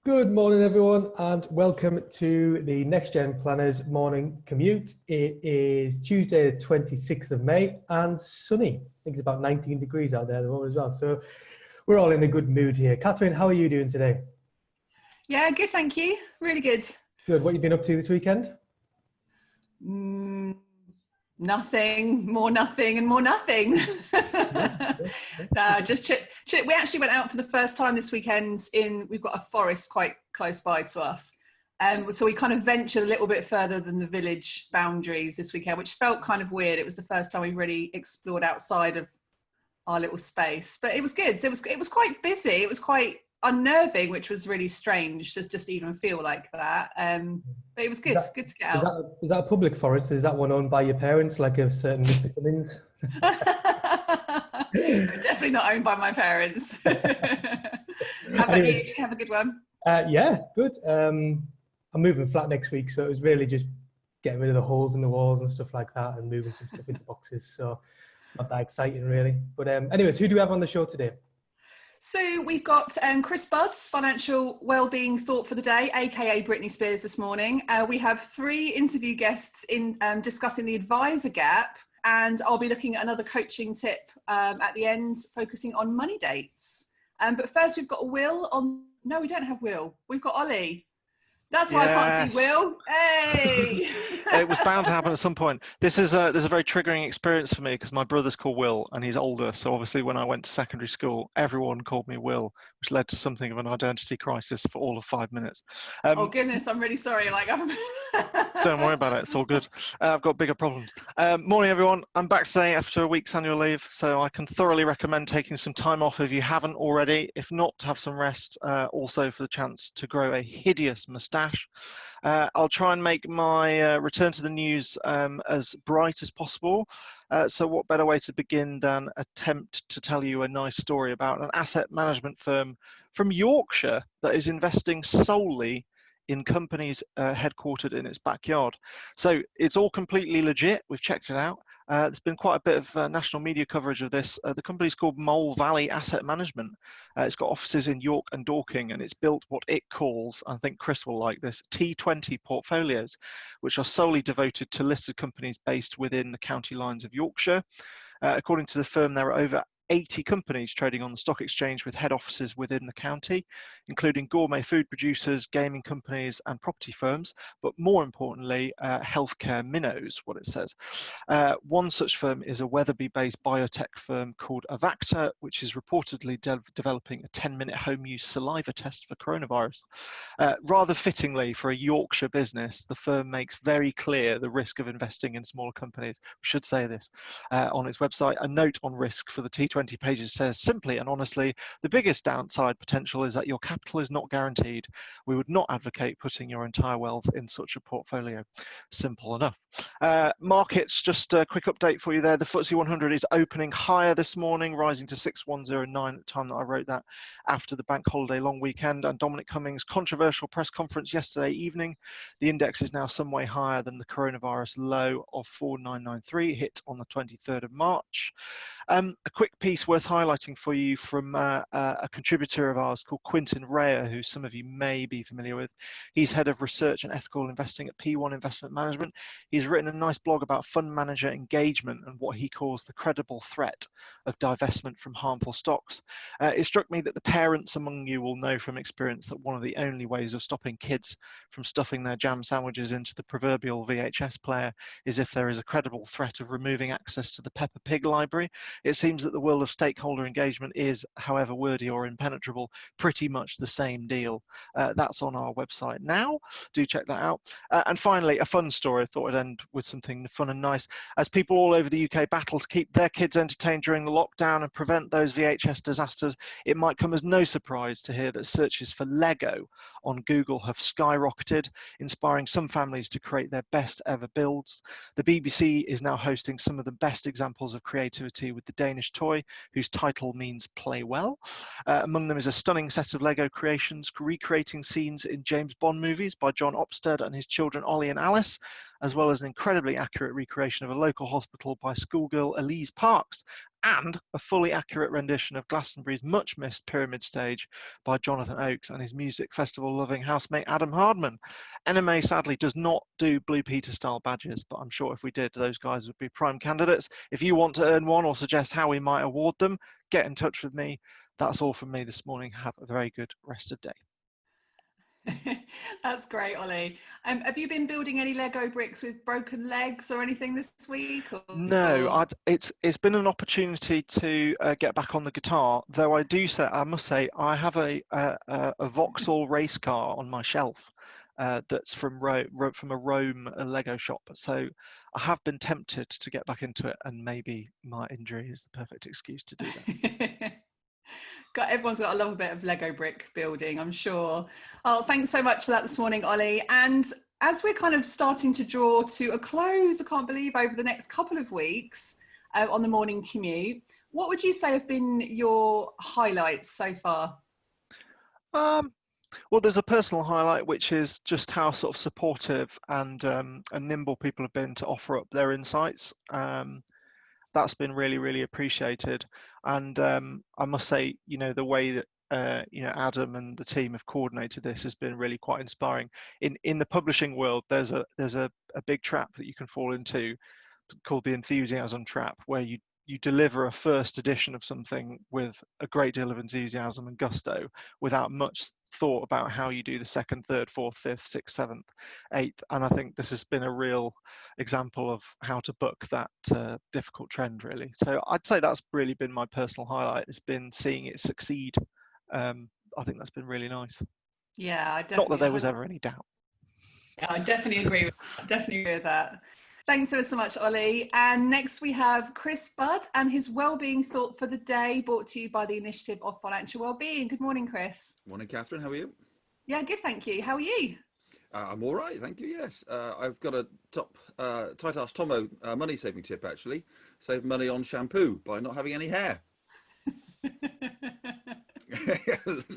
Good morning, everyone, and welcome to the Next Gen Planners Morning Commute. It is Tuesday, the 26th of May, and sunny. I think it's about 19 degrees out there at the moment as well. So we're all in a good mood here. Catherine, how are you doing today? Yeah, good, thank you. Really good. Good. What have you been up to this weekend? Nothing, more nothing, and more nothing. No, just chit. We actually went out for the first time this weekend. We've got a forest quite close by to us, so we kind of ventured a little bit further than the village boundaries this weekend, which felt kind of weird. It was the first time we really explored outside of our little space, but it was good. It was quite busy. It was quite unnerving, which was really strange to just even feel like that. But it was good. Good to get out. Is that a public forest? Is that one owned by your parents, like a certain Mr. Cummins? Definitely not owned by my parents. How about you? Did you have a good one? Yeah, good. I'm moving flat next week, so it was really just getting rid of the holes in the walls and stuff like that and moving some stuff into boxes. So not that exciting, really. But anyways, who do we have on the show today? So we've got Chris Budd's financial wellbeing thought for the day, aka Britney Spears, this morning. We have 3 interview guests in discussing the advisor gap, and I'll be looking at another coaching tip at the end, focusing on money dates. But first, we've got Will on. No, we don't have Will. We've got Ollie. That's why I can't see Will. Hey! It was bound to happen at some point. This is a very triggering experience for me because my brother's called Will and he's older. So obviously when I went to secondary school, everyone called me Will, which led to something of an identity crisis for all of 5 minutes. Oh goodness, I'm really sorry. Don't worry about it. It's all good. I've got bigger problems. Morning, everyone. I'm back today after a week's annual leave, so I can thoroughly recommend taking some time off if you haven't already. If not, to have some rest. Also for the chance to grow a hideous moustache. I'll try and make my return to the news as bright as possible. So what better way to begin than attempt to tell you a nice story about an asset management firm from Yorkshire that is investing solely in companies headquartered in its backyard. So it's all completely legit. We've checked it out. There's been quite a bit of national media coverage of this. The company's called Mole Valley Asset Management. It's got offices in York and Dorking, and it's built what it calls, I think Chris will like this, T20 portfolios, which are solely devoted to listed companies based within the county lines of Yorkshire. According to the firm, there are over 80 companies trading on the stock exchange with head offices within the county, including gourmet food producers, gaming companies and property firms, but more importantly, healthcare minnows, what it says. One such firm is a Wetherby-based biotech firm called Avacta, which is reportedly developing a 10-minute home use saliva test for coronavirus. Rather fittingly for a Yorkshire business, the firm makes very clear the risk of investing in smaller companies. We should say this on its website. A note on risk for the T20 pages says simply and honestly, the biggest downside potential is that your capital is not guaranteed. We would not advocate putting your entire wealth in such a portfolio. Simple enough. Markets, just a quick update for you there. The FTSE 100 is opening higher this morning, rising to 6109 at the time that I wrote that, after the bank holiday long weekend and Dominic Cummings' controversial press conference yesterday evening. The index is now some way higher than the coronavirus low of 4993 hit on the 23rd of March. A quick piece worth highlighting for you from a contributor of ours called Quintin Rea, who some of you may be familiar with. He's head of research and ethical investing at P1 Investment Management. He's written a nice blog about fund manager engagement and what he calls the credible threat of divestment from harmful stocks. It struck me that the parents among you will know from experience that one of the only ways of stopping kids from stuffing their jam sandwiches into the proverbial VHS player is if there is a credible threat of removing access to the Peppa Pig library. It seems that the world of stakeholder engagement is, however wordy or impenetrable, pretty much the same deal. That's on our website now. Do check that out. And finally, a fun story. I thought I'd end with something fun and nice. As people all over the UK battle to keep their kids entertained during the lockdown and prevent those VHS disasters, it might come as no surprise to hear that searches for Lego on Google have skyrocketed, inspiring some families to create their best ever builds. The BBC is now hosting some of the best examples of creativity with the Danish toy, whose title means play well. Among them is a stunning set of Lego creations recreating scenes in James Bond movies by John Opsted and his children Ollie and Alice, as well as an incredibly accurate recreation of a local hospital by schoolgirl Elise Parks, and a fully accurate rendition of Glastonbury's much missed Pyramid Stage by Jonathan Oakes and his music festival loving housemate Adam Hardman. NMA sadly does not do Blue Peter style badges, but I'm sure if we did, those guys would be prime candidates. If you want to earn one or suggest how we might award them, get in touch with me. That's all from me this morning. Have a very good rest of the day. That's great, Ollie. Have you been building any Lego bricks with broken legs or anything this week? No, it's been an opportunity to get back on the guitar. Though I must say, I have a Vauxhall race car on my shelf that's from a Rome Lego shop. So I have been tempted to get back into it, and maybe my injury is the perfect excuse to do that. Everyone's got to love a bit of Lego brick building, I'm sure. Oh, thanks so much for that this morning, Ollie. And as we're kind of starting to draw to a close, I can't believe, over the next couple of weeks on the morning commute, what would you say have been your highlights so far? Well, there's a personal highlight, which is just how sort of supportive and nimble people have been to offer up their insights. That's been really, really appreciated. And I must say, the way that Adam and the team have coordinated this has been really quite inspiring. In the publishing world, there's a big trap that you can fall into called the enthusiasm trap, where you deliver a first edition of something with a great deal of enthusiasm and gusto without much thought about how you do the second, third, fourth, fifth, sixth, seventh, eighth. And I think this has been a real example of how to buck that difficult trend, really. So I'd say that's really been my personal highlight. It's been seeing it succeed. I think that's been really nice. Yeah, I definitely. Not that there was ever any doubt. Yeah, I definitely agree with that. Thanks so much, Ollie. And next we have Chris Budd and his Wellbeing Thought for the Day, brought to you by the Initiative of Financial Wellbeing. Good morning, Chris. Morning, Catherine. How are you? Yeah, good, thank you. How are you? I'm all right, thank you, yes. I've got a tight ass Tomo money saving tip, actually. Save money on shampoo by not having any hair.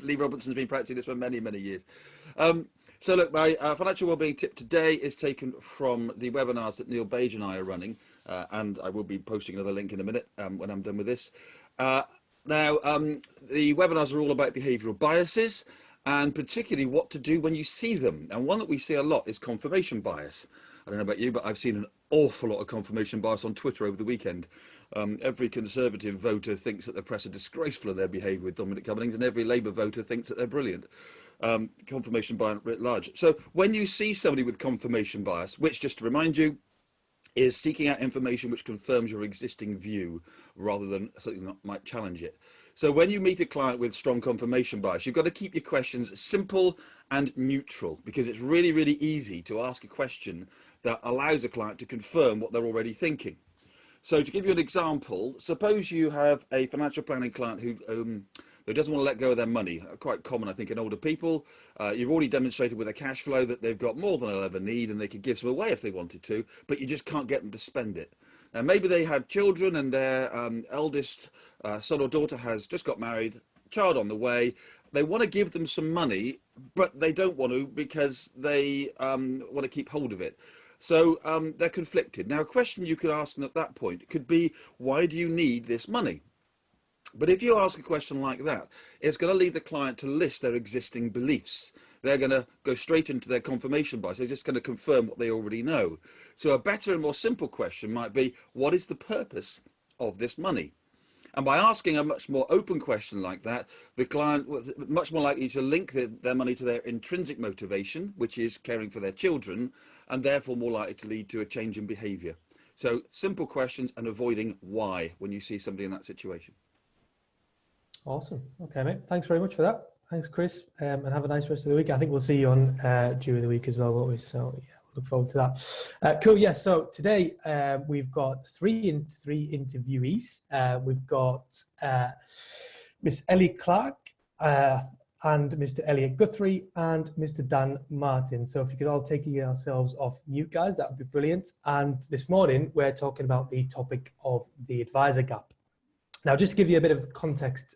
Lee Robinson's been practicing this for many, many years. So look, my financial wellbeing tip today is taken from the webinars that Neil Bage and I are running, and I will be posting another link in a minute when I'm done with this. Now, the webinars are all about behavioural biases, and particularly what to do when you see them. And one that we see a lot is confirmation bias. I don't know about you, but I've seen an awful lot of confirmation bias on Twitter over the weekend. Every Conservative voter thinks that the press are disgraceful of their behaviour with Dominic Cummings, and every Labour voter thinks that they're brilliant. Confirmation bias writ large. So when you see somebody with confirmation bias, which, just to remind you, is seeking out information which confirms your existing view rather than something that might challenge it. So when you meet a client with strong confirmation bias, you've got to keep your questions simple and neutral, because it's really, really easy to ask a question that allows a client to confirm what they're already thinking. So to give you an example, suppose you have a financial planning client who doesn't want to let go of their money. Quite common, I think, in older people. You've already demonstrated with a cash flow that they've got more than they'll ever need, and they could give some away if they wanted to, but you just can't get them to spend it. Now, maybe they have children, and their eldest son or daughter has just got married, child on the way. They want to give them some money, but they don't want to because they want to keep hold of it. So they're conflicted. Now, a question you could ask them at that point could be, why do you need this money? But if you ask a question like that, it's going to lead the client to list their existing beliefs. They're going to go straight into their confirmation bias. They're just going to confirm what they already know. So a better and more simple question might be, what is the purpose of this money? And by asking a much more open question like that, the client was much more likely to link their money to their intrinsic motivation, which is caring for their children, and therefore more likely to lead to a change in behaviour. So simple questions and avoiding why when you see somebody in that situation. Awesome. Okay, mate. Thanks very much for that. Thanks, Chris. And have a nice rest of the week. I think we'll see you on during the week as well, won't we? So yeah, look forward to that. Cool. Yes. Yeah, so today we've got three interviewees. We've got Miss Ellie Clark and Mr. Elliot Guthrie and Mr. Dan Martin. So if you could all take yourselves off mute, guys, that would be brilliant. And this morning we're talking about the topic of the advisor gap. Now, just to give you a bit of context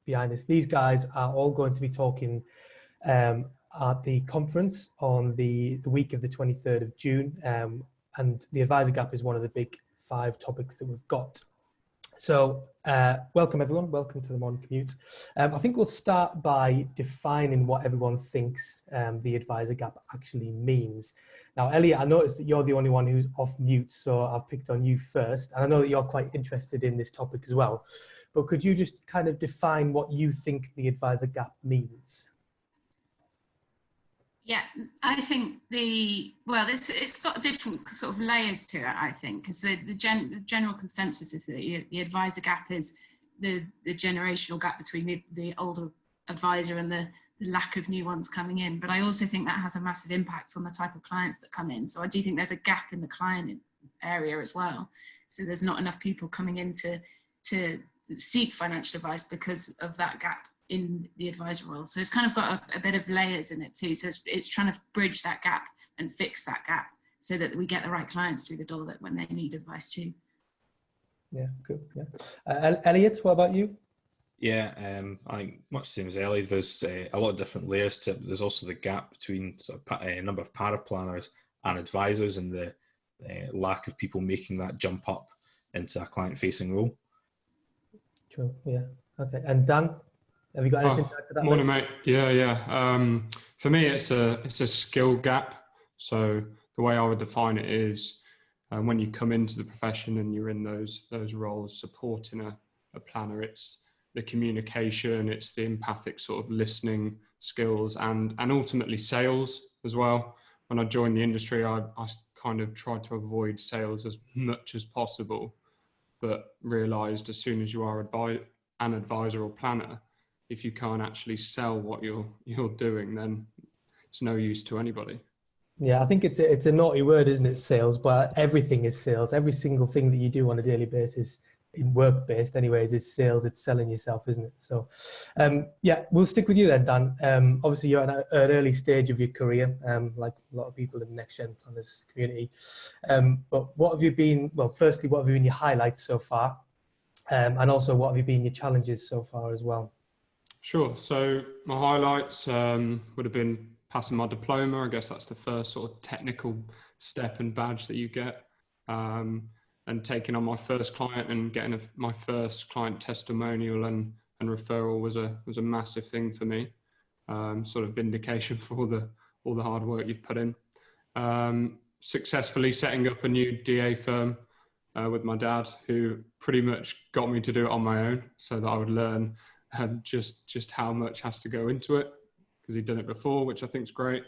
behind this, these guys are all going to be talking at the conference on the week of the 23rd of June. And the advisor gap is one of the big 5 topics that we've got. So welcome everyone, welcome to the Morning Commute. I think we'll start by defining what everyone thinks the advisor gap actually means. Now, Elliot, I noticed that you're the only one who's off mute, so I've picked on you first. And I know that you're quite interested in this topic as well, but could you just kind of define what you think the advisor gap means? Yeah, I think it's got different sort of layers to it, I think, because the general consensus is that the advisor gap is the generational gap between the older advisor and the lack of new ones coming in. But I also think that has a massive impact on the type of clients that come in. So I do think there's a gap in the client area as well. So there's not enough people coming in to seek financial advice because of that gap in the advisor role. So it's kind of got a bit of layers in it too. So it's trying to bridge that gap and fix that gap so that we get the right clients through the door that when they need advice too. Yeah, good. Yeah. Elliot, what about you? Yeah, I think much the same as Ellie. There's a lot of different layers to it. There's also the gap between sort of a number of paraplanners and advisors, and the lack of people making that jump up into a client-facing role. Cool. Yeah. Okay. And Dan, have you got anything to add to that? Morning, mate. Yeah. For me, it's a skill gap. So the way I would define it is when you come into the profession and you're in those roles supporting a planner, it's the communication, it's the empathic sort of listening skills, and ultimately sales as well. When I joined the industry, I kind of tried to avoid sales as much as possible, but realised as soon as you are an advisor or planner, if you can't actually sell what you're doing, then it's no use to anybody. Yeah, I think it's a naughty word, isn't it, sales? But everything is sales. Every single thing that you do on a daily basis, in work-based anyways, is sales. It's selling yourself, isn't it? So, yeah, we'll stick with you then, Dan. Obviously, you're at an early stage of your career, like a lot of people in the Next Gen Planners community. But what have you been, well, firstly, what have been your highlights so far? And also, what have been your challenges so far as well? Sure. So my highlights would have been passing my diploma. I guess that's the first sort of technical step and badge that you get. And taking on my first client and getting my first client testimonial and referral was a massive thing for me. Sort of vindication for all the hard work you've put in. Successfully setting up a new DA firm with my dad, who pretty much got me to do it on my own so that I would learn just how much has to go into it, because he'd done it before, which I think is great.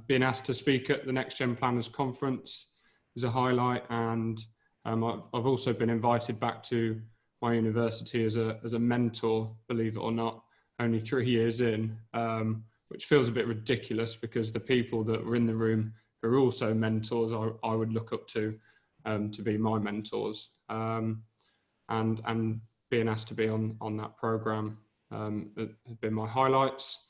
Being asked to speak at the Next Gen Planners Conference is a highlight, and I've also been invited back to my university as a mentor, believe it or not, only 3 years in, which feels a bit ridiculous because the people that were in the room who are also mentors I would look up to be my mentors, and being asked to be on that program has been my highlights.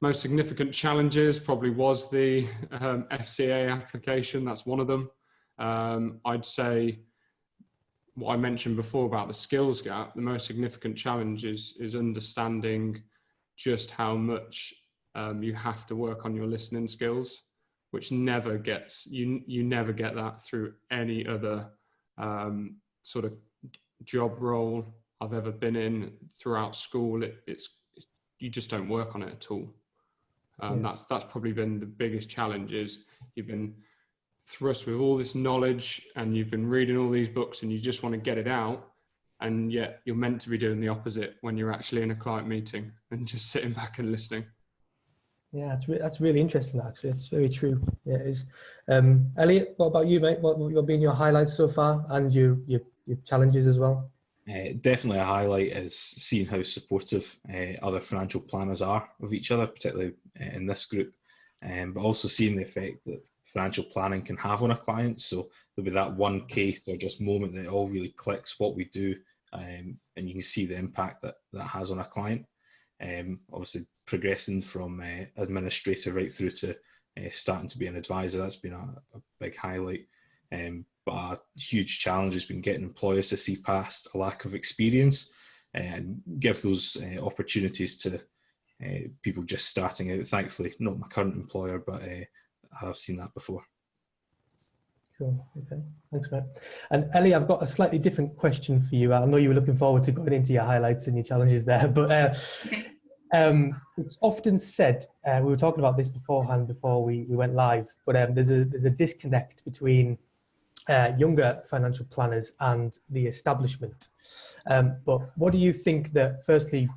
Most significant challenges probably was the FCA application. That's one of them. I'd say what I mentioned before about the skills gap, the most significant challenge is understanding just how much you have to work on your listening skills, which never gets, you never get that through any other sort of job role I've ever been in throughout school. You just don't work on it at all. That's probably been the biggest challenge. Is you've been thrust with all this knowledge and you've been reading all these books and you just want to get it out, and yet you're meant to be doing the opposite when you're actually in a client meeting and just sitting back and listening. Yeah, that's really interesting, actually. It's very true. Yeah, it is. Elliot, what about you, mate? What have been your highlights so far, and your challenges as well? Definitely a highlight is seeing how supportive other financial planners are of each other, particularly in this group, but also seeing the effect that financial planning can have on a client. So there'll be that one case or just moment that it all really clicks what we do, and you can see the impact that has on a client. Obviously progressing from administrator right through to starting to be an advisor, that's been a big highlight. But a huge challenge has been getting employers to see past a lack of experience and give those opportunities to people just starting out. Thankfully, not my current employer, but I have seen that before. Cool. Okay. Thanks, Matt. And Ellie, I've got a slightly different question for you. I know you were looking forward to going into your highlights and your challenges there, but it's often said, we were talking about this beforehand before we went live, but there's a disconnect between younger financial planners and the establishment. But what do you think that, firstly,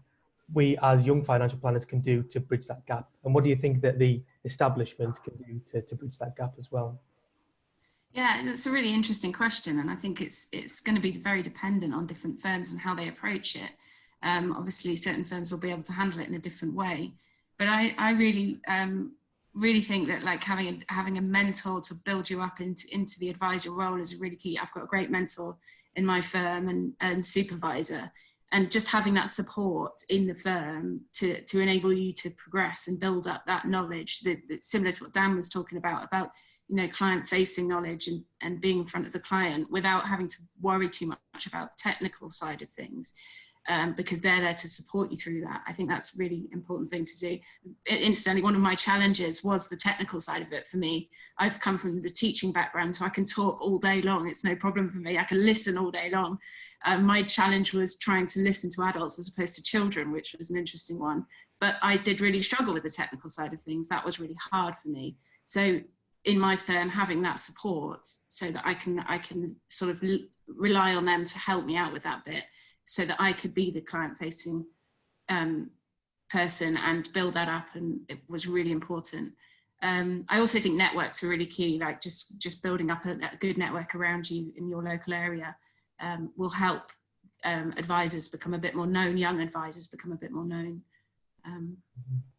we as young financial planners can do to bridge that gap? And what do you think that the establishment can do to bridge that gap as well? Yeah, that's a really interesting question, and I think it's going to be very dependent on different firms and how they approach it. Obviously, certain firms will be able to handle it in a different way, but I really think that like having a mentor to build you up into the advisor role is really key. I've got a great mentor in my firm and supervisor, and just having that support in the firm to enable you to progress and build up that knowledge that similar to what Dan was talking about client facing knowledge and being in front of the client without having to worry too much about the technical side of things, because they're there to support you through that. I think that's a really important thing to do. Incidentally, one of my challenges was the technical side of it for me. I've come from the teaching background, so I can talk all day long. It's no problem for me. I can listen all day long. My challenge was trying to listen to adults as opposed to children, which was an interesting one. But I did really struggle with the technical side of things. That was really hard for me. So in my firm, having that support so that I can sort of rely on them to help me out with that bit, so that I could be the client-facing person and build that up, and it was really important. I also think networks are really key, like just building up a good network around you in your local area will help advisors become a bit more known, young advisors become a bit more known.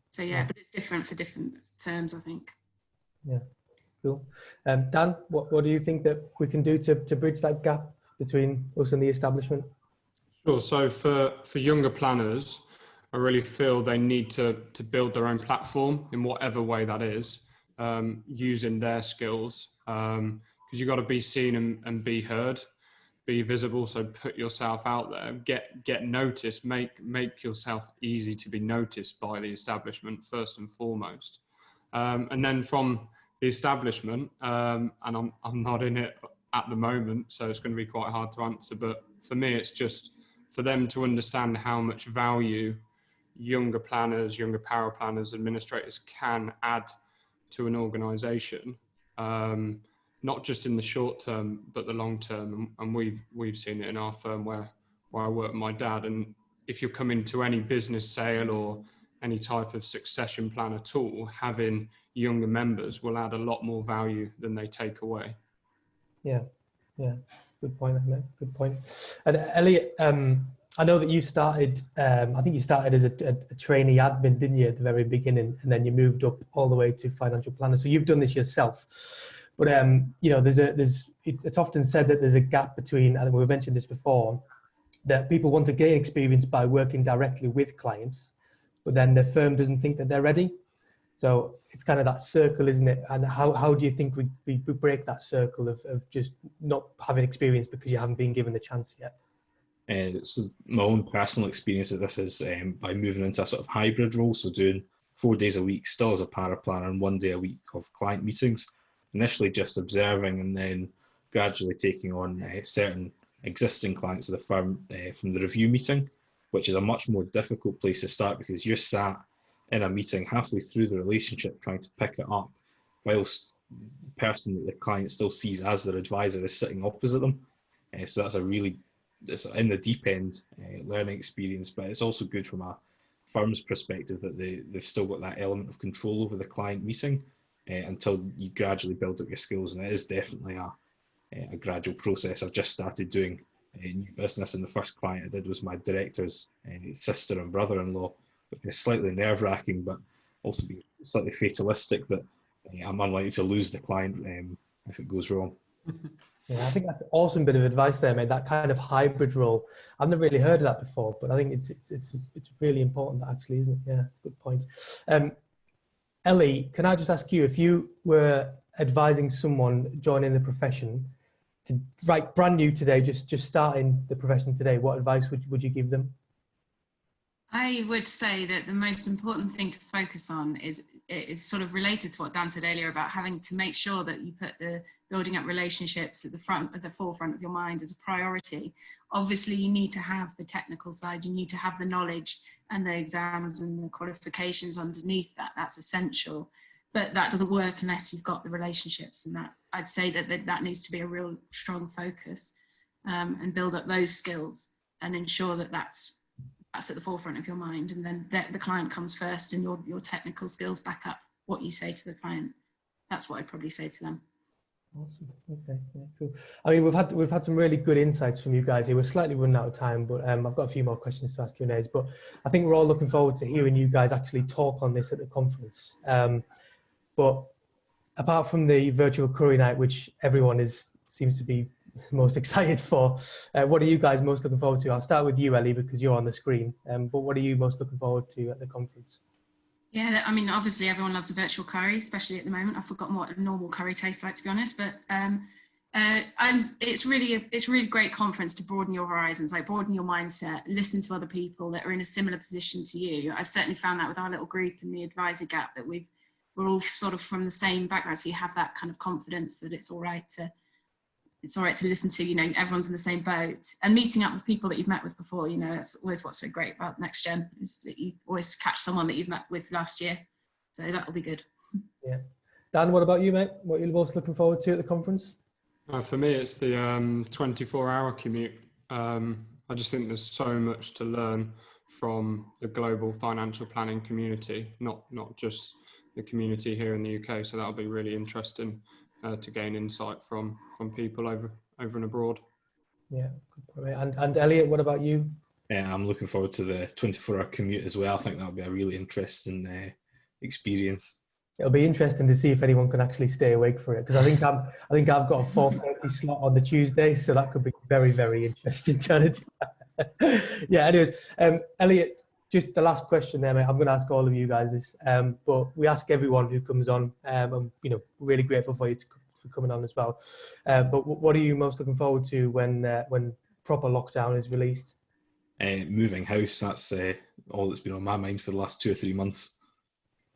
So yeah, but it's different for different firms, I think. Yeah. Cool. Dan, what do you think that we can do to bridge that gap between us and the establishment? Sure. So for younger planners, I really feel they need to build their own platform in whatever way that is, using their skills, because you've got to be seen and be heard, be visible. So put yourself out there, get noticed, make yourself easy to be noticed by the establishment first and foremost, and then from the establishment, and I'm not in it at the moment, so it's going to be quite hard to answer, but for me it's just for them to understand how much value younger planners, younger power planners, administrators can add to an organisation, not just in the short term but the long term. And we've seen it in our firm where I work with my dad, and if you're coming to any business sale or any type of succession plan at all, having younger members will add a lot more value than they take away. Yeah, good point, Ahmed. Good point. And Elliot, I know that you started, I think you started as a trainee admin, didn't you, at the very beginning, and then you moved up all the way to financial planner. So you've done this yourself. But it's often said that there's a gap between, and we've mentioned this before, that people want to gain experience by working directly with clients, but then the firm doesn't think that they're ready. So it's kind of that circle, isn't it? And how do you think we break that circle of just not having experience because you haven't been given the chance yet? So my own personal experience of this is by moving into a sort of hybrid role, so doing 4 days a week still as a para planner and 1 day a week of client meetings. Initially just observing and then gradually taking on certain existing clients of the firm from the review meeting, which is a much more difficult place to start because you're sat in a meeting halfway through the relationship trying to pick it up whilst the person that the client still sees as their advisor is sitting opposite them. So that's it's in the deep end learning experience, but it's also good from a firm's perspective that they've still got that element of control over the client meeting until you gradually build up your skills. And it is definitely a gradual process. I've just started doing new business, and the first client I did was my director's sister and brother-in-law, which is slightly nerve-wracking, but also be slightly fatalistic that I'm unlikely to lose the client if it goes wrong. Yeah, I think that's an awesome bit of advice there, mate. That kind of hybrid role. I've never really heard of that before, but I think it's really important, actually, isn't it? Yeah, it's a good point. Ellie, can I just ask you, if you were advising someone joining the profession, brand new today, just starting the profession today, what advice would you give them? I would say that the most important thing to focus on is sort of related to what Dan said earlier about having to make sure that you put the building up relationships at the forefront of your mind as a priority. Obviously, you need to have the technical side, you need to have the knowledge and the exams and the qualifications underneath that. That's essential. But that doesn't work unless you've got the relationships, and that I'd say that needs to be a real strong focus, and build up those skills and ensure that that's at the forefront of your mind, and then the client comes first and your technical skills back up what you say to the client. That's what I'd probably say to them. Awesome. Okay, yeah, cool. I mean, we've had some really good insights from you guys here. We're slightly running out of time, but I've got a few more questions to ask you, Q&As. But I think we're all looking forward to hearing you guys actually talk on this at the conference. But apart from the virtual curry night, which everyone seems to be most excited for, what are you guys most looking forward to? I'll start with you, Ellie, because you're on the screen. But what are you most looking forward to at the conference? Yeah, I mean, obviously everyone loves a virtual curry, especially at the moment. I've forgotten what a normal curry tastes like, to be honest. But it's really great conference to broaden your horizons, like broaden your mindset, listen to other people that are in a similar position to you. I've certainly found that with our little group in the advisor gap, that we're all sort of from the same background, so you have that kind of confidence that it's all right to listen to, you know, everyone's in the same boat, and meeting up with people that you've met with before. You know, that's always what's so great about Next Gen, is that you always catch someone that you've met with last year. So that'll be good. Yeah. Dan, what about you, mate? What are you most looking forward to at the conference? For me, it's the 24-hour commute. I just think there's so much to learn from the global financial planning community, not just the community here in the UK. So that'll be really interesting to gain insight from people over and abroad. Yeah, and Elliot, what about you? Yeah, I'm looking forward to the 24-hour commute as well. I think that'll be a really interesting experience. It'll be interesting to see if anyone can actually stay awake for it, because I think I've got a 4:30 slot on the Tuesday, so that could be very, very interesting. Yeah. Anyways, Elliot, just the last question there, mate. I'm going to ask all of you guys this, but we ask everyone who comes on. I'm, really grateful for you for coming on as well. But what are you most looking forward to when proper lockdown is released? Moving house. That's all that's been on my mind for the last 2 or 3 months.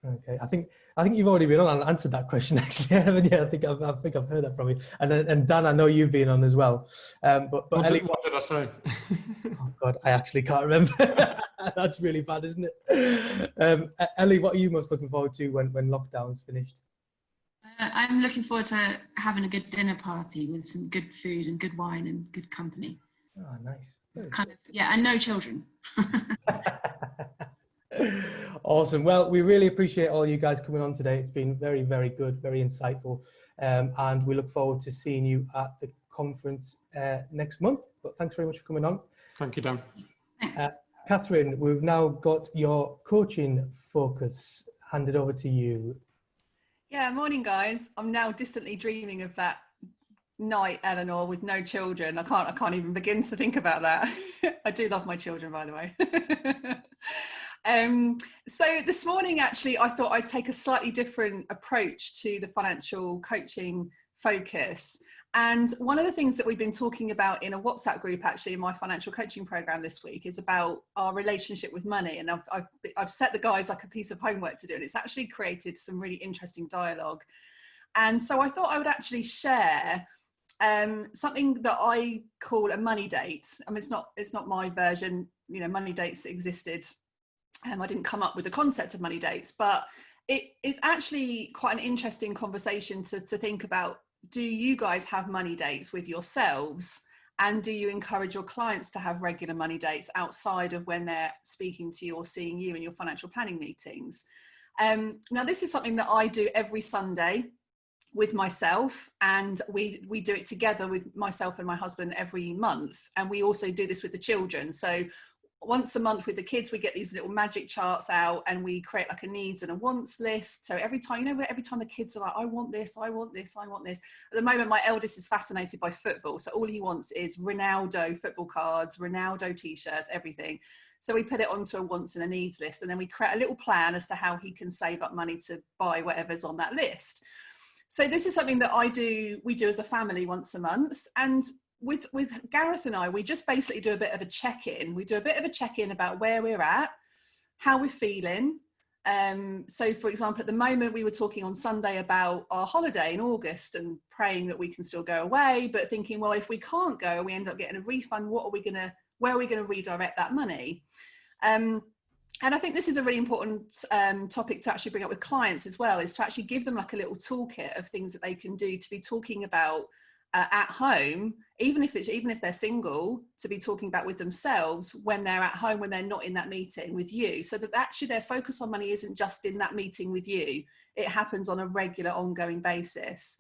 Okay, I think you've already been on and answered that question, actually. Yeah, I think I've heard that from you. And Dan, I know you've been on as well. But Ellie, what did I say? Oh God, I actually can't remember. That's really bad, isn't it? Ellie, what are you most looking forward to when lockdown's finished? I'm looking forward to having a good dinner party with some good food and good wine and good company. Oh, nice. And no children. Awesome. Well, we really appreciate all you guys coming on today. It's been very, very good, very insightful. And we look forward to seeing you at the conference next month. But thanks very much for coming on. Thank you, Dan. Catherine, we've now got your coaching focus handed over to you. Yeah, morning, guys. I'm now distantly dreaming of that night, Eleanor, with no children. I can't even begin to think about that. I do love my children, by the way. So this morning, actually, I thought I'd take a slightly different approach to the financial coaching focus. And one of the things that we've been talking about in a WhatsApp group, actually, in my financial coaching program this week, is about our relationship with money. And I've set the guys like a piece of homework to do, and it's actually created some really interesting dialogue. And so I thought I would actually share something that I call a money date. I mean, it's not my version. Money dates existed. I didn't come up with the concept of money dates, but it's actually quite an interesting conversation to think about. Do you guys have money dates with yourselves? And do you encourage your clients to have regular money dates outside of when they're speaking to you or seeing you in your financial planning meetings? Now, this is something that I do every Sunday with myself, and we do it together with myself and my husband every month. And we also do this with the children. So once a month with the kids, we get these little magic charts out and we create like a needs and a wants list. So every time the kids are like, I want this, I want this, I want this. At the moment, my eldest is fascinated by football. So all he wants is Ronaldo football cards, Ronaldo t-shirts, everything. So we put it onto a wants and a needs list, and then we create a little plan as to how he can save up money to buy whatever's on that list. So this is something that we do as a family once a month. And with Gareth and I, we just basically do a bit of a check-in. We do a bit of a check-in about where we're at, how we're feeling. So for example, at the moment we were talking on Sunday about our holiday in August and praying that we can still go away, but thinking, well, if we can't go and we end up getting a refund, where are we going to redirect that money? And I think this is a really important topic to actually bring up with clients as well, is to actually give them like a little toolkit of things that they can do to be talking about at home, even if they're single, to be talking about with themselves when they're at home, when they're not in that meeting with you, so that actually their focus on money isn't just in that meeting with you. It happens on a regular, ongoing basis.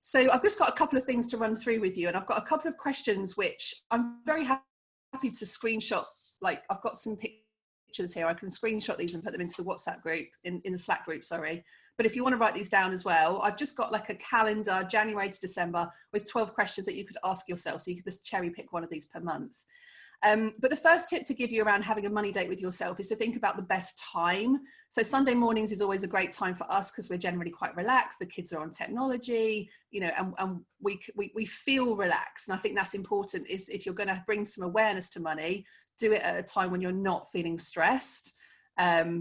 So I've just got a couple of things to run through with you, and I've got a couple of questions which I'm very happy to screenshot. Like, I've got some pictures here. I can screenshot these and put them into the WhatsApp group, in the Slack group, sorry. But if you want to write these down as well, I've just got like a calendar, January to December, with 12 questions that you could ask yourself. So you could just cherry pick one of these per month. But the first tip to give you around having a money date with yourself is to think about the best time. So Sunday mornings is always a great time for us because we're generally quite relaxed. The kids are on technology, you know, and we feel relaxed. And I think that's important, is if you're going to bring some awareness to money, do it at a time when you're not feeling stressed.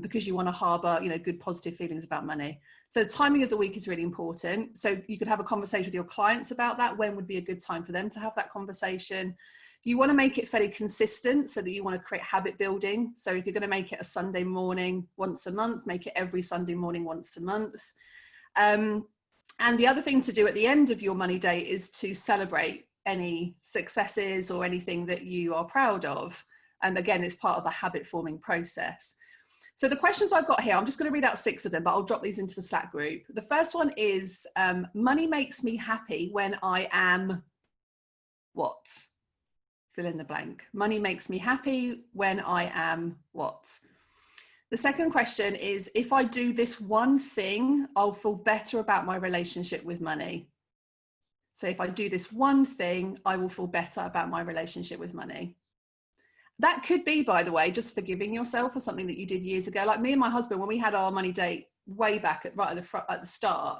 Because you want to harbour, you know, good positive feelings about money. So the timing of the week is really important. So you could have a conversation with your clients about that. When would be a good time for them to have that conversation? You want to make it fairly consistent so that you want to create habit building. So if you're going to make it a Sunday morning once a month, make it every Sunday morning once a month. And the other thing to do at the end of your money day is to celebrate any successes or anything that you are proud of. And again, it's part of the habit forming process. So the questions I've got here, I'm just going to read out 6 of them, but I'll drop these into the Slack group. The first one is, money makes me happy when I am what? Fill in the blank. Money makes me happy when I am what? The second question is, if I do this one thing, I'll feel better about my relationship with money. So if I do this one thing, I will feel better about my relationship with money. That could be, by the way, just forgiving yourself for something that you did years ago. Like me and my husband, when we had our money date way back at the start,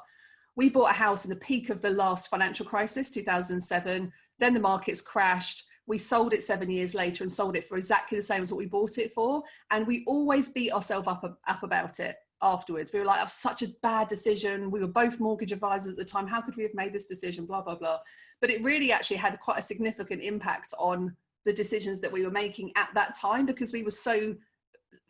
we bought a house in the peak of the last financial crisis, 2007. Then the markets crashed. We sold it 7 years later and sold it for exactly the same as what we bought it for. And we always beat ourselves up about it afterwards. We were like, that was such a bad decision. We were both mortgage advisors at the time. How could we have made this decision? Blah, blah, blah. But it really actually had quite a significant impact on the decisions that we were making at that time, because we were so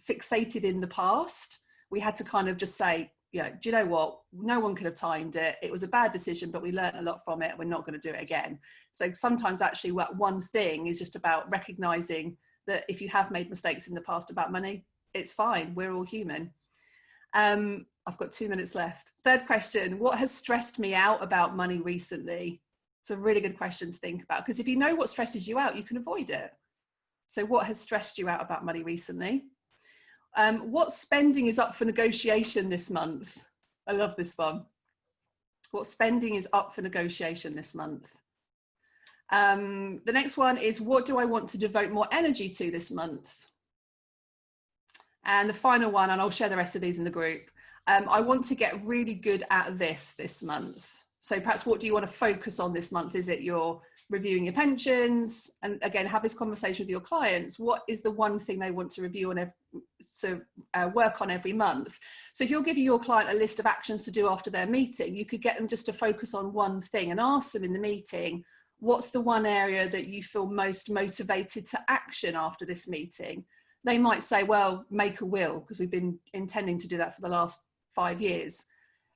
fixated in the past. We had to kind of just say, you know, do you know what? No one could have timed it. It was a bad decision, but we learned a lot from it. We're not going to do it again. So sometimes actually one thing is just about recognizing that if you have made mistakes in the past about money, it's fine. We're all human. I've got 2 minutes left. Third question, what has stressed me out about money recently? It's a really good question to think about, because if you know what stresses you out, you can avoid it. So what has stressed you out about money recently? What spending is up for negotiation this month? I love this one. What spending is up for negotiation this month? The next one is, what do I want to devote more energy to this month? And the final one, and I'll share the rest of these in the group, I want to get really good at this month. So perhaps what do you want to focus on this month? Is it you're reviewing your pensions? And again, have this conversation with your clients. What is the one thing they want to review on work on every month? So if you're giving your client a list of actions to do after their meeting, you could get them just to focus on one thing and ask them in the meeting, what's the one area that you feel most motivated to action after this meeting? They might say, well, make a will, because we've been intending to do that for the last 5 years.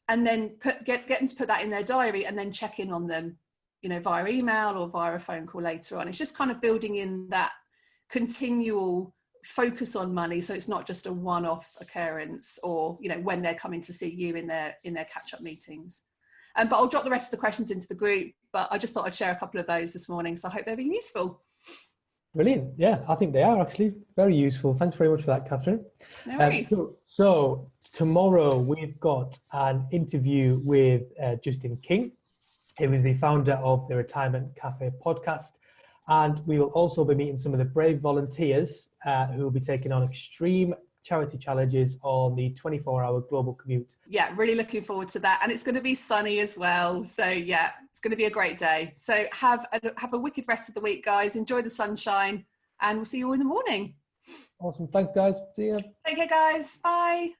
And then get them to put that in their diary and then check in on them, you know, via email or via a phone call later on. It's just kind of building in that continual focus on money, so it's not just a one-off occurrence, or, you know, when they're coming to see you in their catch-up meetings. But I'll drop the rest of the questions into the group, but I just thought I'd share a couple of those this morning, so I hope they're being useful. Brilliant. Yeah, I think they are actually very useful. Thanks very much for that, Catherine. No worries. So tomorrow we've got an interview with Justin King, who is the founder of the Retirement Cafe podcast. And we will also be meeting some of the brave volunteers who will be taking on extreme charity challenges on the 24-hour global commute. Yeah, really looking forward to that. And it's going to be sunny as well. So yeah, it's going to be a great day. So have a wicked rest of the week, guys. Enjoy the sunshine, and we'll see you all in the morning. Awesome. Thanks, guys. See you. Take care, guys. Bye.